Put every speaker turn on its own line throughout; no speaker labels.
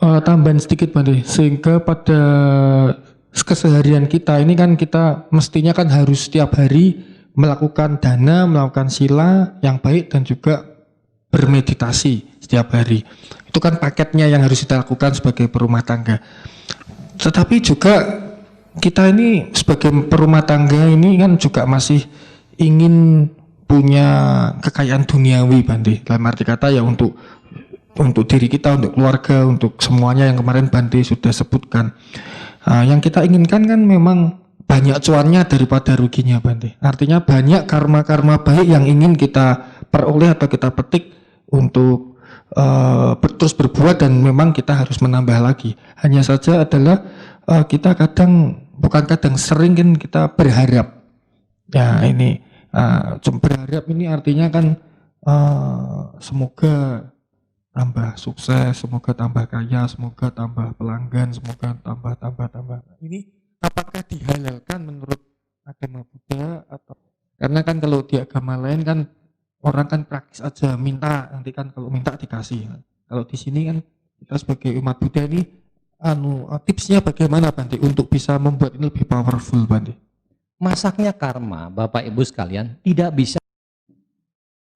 tambahan sedikit Bante, sehingga pada keseharian kita ini kan kita mestinya kan harus setiap hari melakukan dana, melakukan sila yang baik dan juga bermeditasi setiap hari. Itu kan paketnya yang harus kita lakukan sebagai perumah tangga. Tetapi juga kita ini sebagai perumah tangga ini kan juga masih ingin punya kekayaan duniawi Bante. Dalam arti kata ya untuk diri kita, untuk keluarga, untuk semuanya yang kemarin Bante sudah sebutkan. Yang kita inginkan kan memang banyak cuannya daripada ruginya Bante. Artinya banyak karma-karma baik yang ingin kita peroleh atau kita petik untuk terus berbuat, dan memang kita harus menambah lagi. Hanya saja adalah kita sering kan kita berharap. Ya ini berharap ini artinya kan semoga tambah sukses, semoga tambah kaya, semoga tambah pelanggan, semoga tambah. Ini apakah dihalalkan menurut agama Buddha? Atau karena kan kalau di agama lain kan orang kan praktis aja minta, nanti kan kalau minta dikasih. Kalau di sini kan kita sebagai umat Buddha ini tipsnya bagaimana Bante untuk bisa membuat ini lebih powerful Bante?
Masaknya karma, Bapak Ibu sekalian, tidak bisa.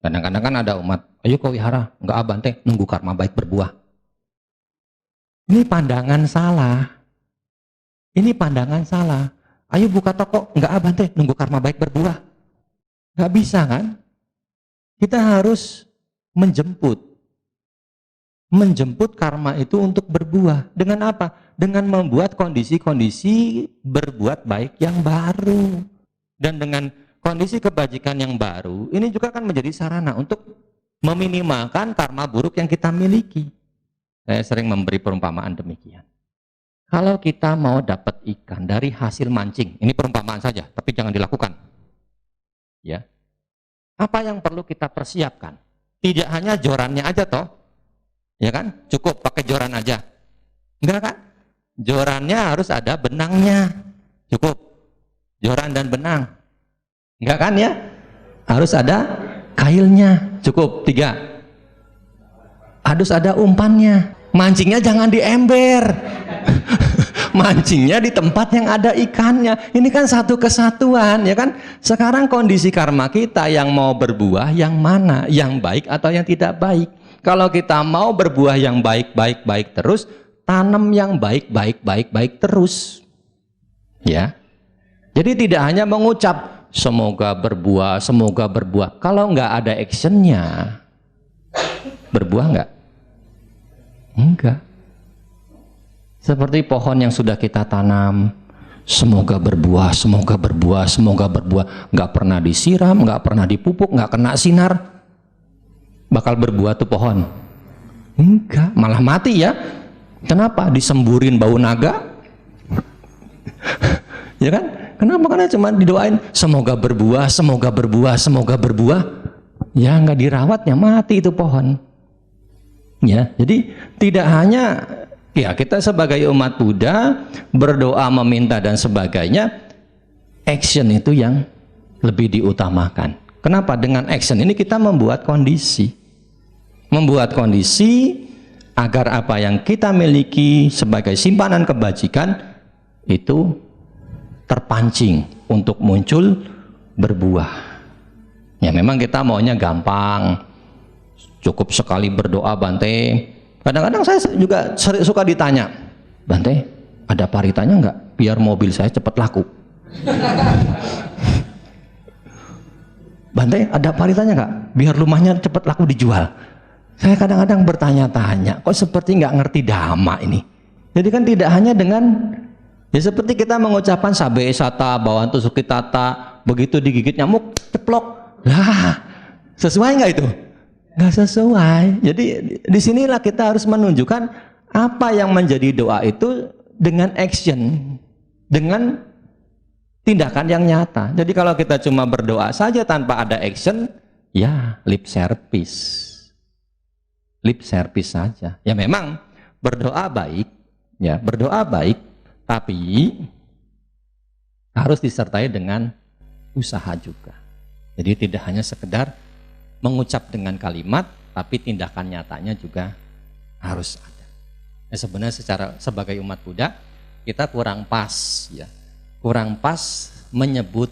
Kadang-kadang kan ada umat, ayo kau wihara, enggak Bante, nunggu karma baik berbuah. Ini pandangan salah. Ini pandangan salah. Ayo buka toko, enggak Bante, nunggu karma baik berbuah. Enggak bisa kan? Kita harus menjemput karma itu untuk berbuah. Dengan apa? Dengan membuat kondisi-kondisi berbuat baik yang baru. Dan dengan kondisi kebajikan yang baru, ini juga akan menjadi sarana untuk meminimalkan karma buruk yang kita miliki. Saya sering memberi perumpamaan demikian. Kalau kita mau dapat ikan dari hasil mancing, ini perumpamaan saja, tapi jangan dilakukan. Ya. Apa yang perlu kita persiapkan? Tidak hanya jorannya aja toh. Ya kan? Cukup pakai joran aja. Enggak kan? Jorannya harus ada benangnya. Cukup. Joran dan benang. Enggak kan ya? Harus ada kailnya. Cukup 3. Harus ada umpannya. Mancingnya jangan di ember. Mancingnya di tempat yang ada ikannya. Ini kan satu kesatuan, ya kan? Sekarang kondisi karma kita yang mau berbuah yang mana? Yang baik atau yang tidak baik? Kalau kita mau berbuah yang baik terus, tanam yang baik terus. Ya. Jadi tidak hanya mengucap semoga berbuah. Kalau nggak ada actionnya, berbuah nggak? Enggak. Seperti pohon yang sudah kita tanam, semoga berbuah. Nggak pernah disiram, nggak pernah dipupuk, nggak kena sinar, bakal berbuah tuh pohon? Enggak, malah mati ya. Kenapa? Disemburin bau naga. Ya kan? Kenapa? Karena cuma didoain semoga berbuah. Ya nggak dirawatnya mati itu pohon. Ya, jadi tidak hanya ya kita sebagai umat Buddha berdoa, meminta dan sebagainya, action itu yang lebih diutamakan. Kenapa? Dengan action ini kita membuat kondisi agar apa yang kita miliki sebagai simpanan kebajikan itu terpancing untuk muncul berbuah. Ya memang kita maunya gampang, cukup sekali berdoa Bante. Kadang-kadang saya juga suka ditanya, Bante ada paritanya nggak biar mobil saya cepat laku? Bante ada paritanya nggak biar rumahnya cepat laku dijual? Saya kadang-kadang bertanya-tanya, kok seperti nggak ngerti dhamma ini. Jadi kan tidak hanya dengan ya seperti kita mengucapkan sabe sata bawantu sukitata, begitu digigit nyamuk ceplok, lah sesuai nggak itu? Nggak sesuai. Jadi disinilah kita harus menunjukkan apa yang menjadi doa itu dengan action, dengan tindakan yang nyata. Jadi kalau kita cuma berdoa saja tanpa ada action, ya lip service saja. Ya memang berdoa baik, tapi harus disertai dengan usaha juga. Jadi tidak hanya sekedar mengucap dengan kalimat, tapi tindakan nyatanya juga harus ada. Ya, sebenarnya sebagai umat Buddha kita kurang pas ya, kurang pas menyebut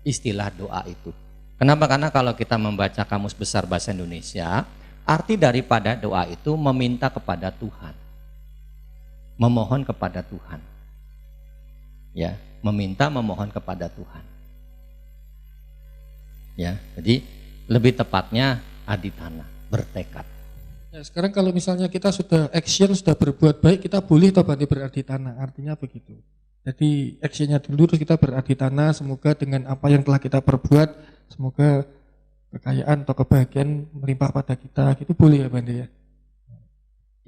istilah doa itu. Kenapa? Karena kalau kita membaca Kamus Besar Bahasa Indonesia, arti daripada doa itu meminta kepada Tuhan, memohon kepada Tuhan, ya, meminta memohon kepada Tuhan, ya. Jadi lebih tepatnya aditana, bertekad.
Ya, sekarang kalau misalnya kita sudah action, sudah berbuat baik, kita boleh toh Bante beraditana, artinya begitu. Jadi actionnya dulu terus kita beraditana, semoga dengan apa yang telah kita perbuat, semoga kekayaan atau kebahagiaan melimpah pada kita, gitu boleh ya Bante ya.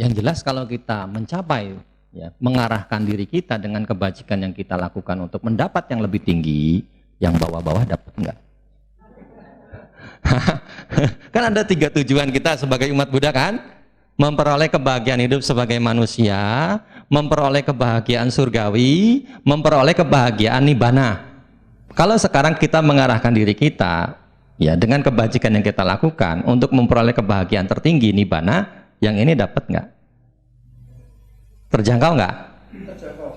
Yang jelas kalau kita mencapai ya, mengarahkan diri kita dengan kebajikan yang kita lakukan untuk mendapat yang lebih tinggi, yang bawah-bawah dapat enggak? Kan ada 3 tujuan kita sebagai umat Buddha kan? Memperoleh kebahagiaan hidup sebagai manusia, memperoleh kebahagiaan surgawi, memperoleh kebahagiaan nibbana. Kalau sekarang kita mengarahkan diri kita ya dengan kebajikan yang kita lakukan untuk memperoleh kebahagiaan tertinggi nibbana, yang ini dapat nggak? Terjangkau nggak?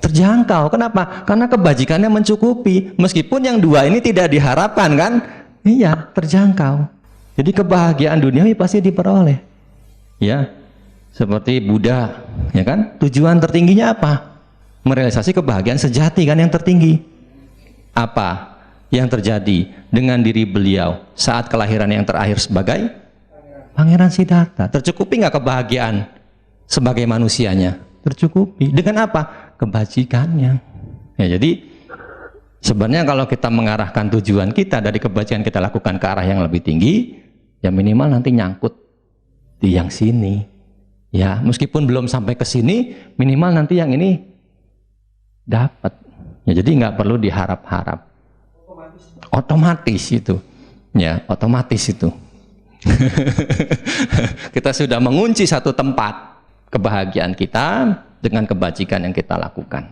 Terjangkau. Kenapa? Karena kebajikannya mencukupi. Meskipun yang 2 ini tidak diharapkan kan? Iya, terjangkau. Jadi kebahagiaan duniawi pasti diperoleh. Ya, seperti Buddha, ya kan? Tujuan tertingginya apa? Merealisasi kebahagiaan sejati kan yang tertinggi. Apa yang terjadi dengan diri beliau saat kelahiran yang terakhir sebagai Pangeran Siddhartha? Tercukupi nggak kebahagiaan sebagai manusianya? Tercukupi. Dengan apa? Kebajikannya. Ya, jadi sebenarnya kalau kita mengarahkan tujuan kita dari kebajikan kita lakukan ke arah yang lebih tinggi, ya minimal nanti nyangkut di yang sini. Ya, meskipun belum sampai ke sini, minimal nanti yang ini dapat. Ya, jadi nggak perlu diharap-harap. Otomatis itu. Ya, otomatis itu. Kita sudah mengunci satu tempat kebahagiaan kita dengan kebajikan yang kita lakukan.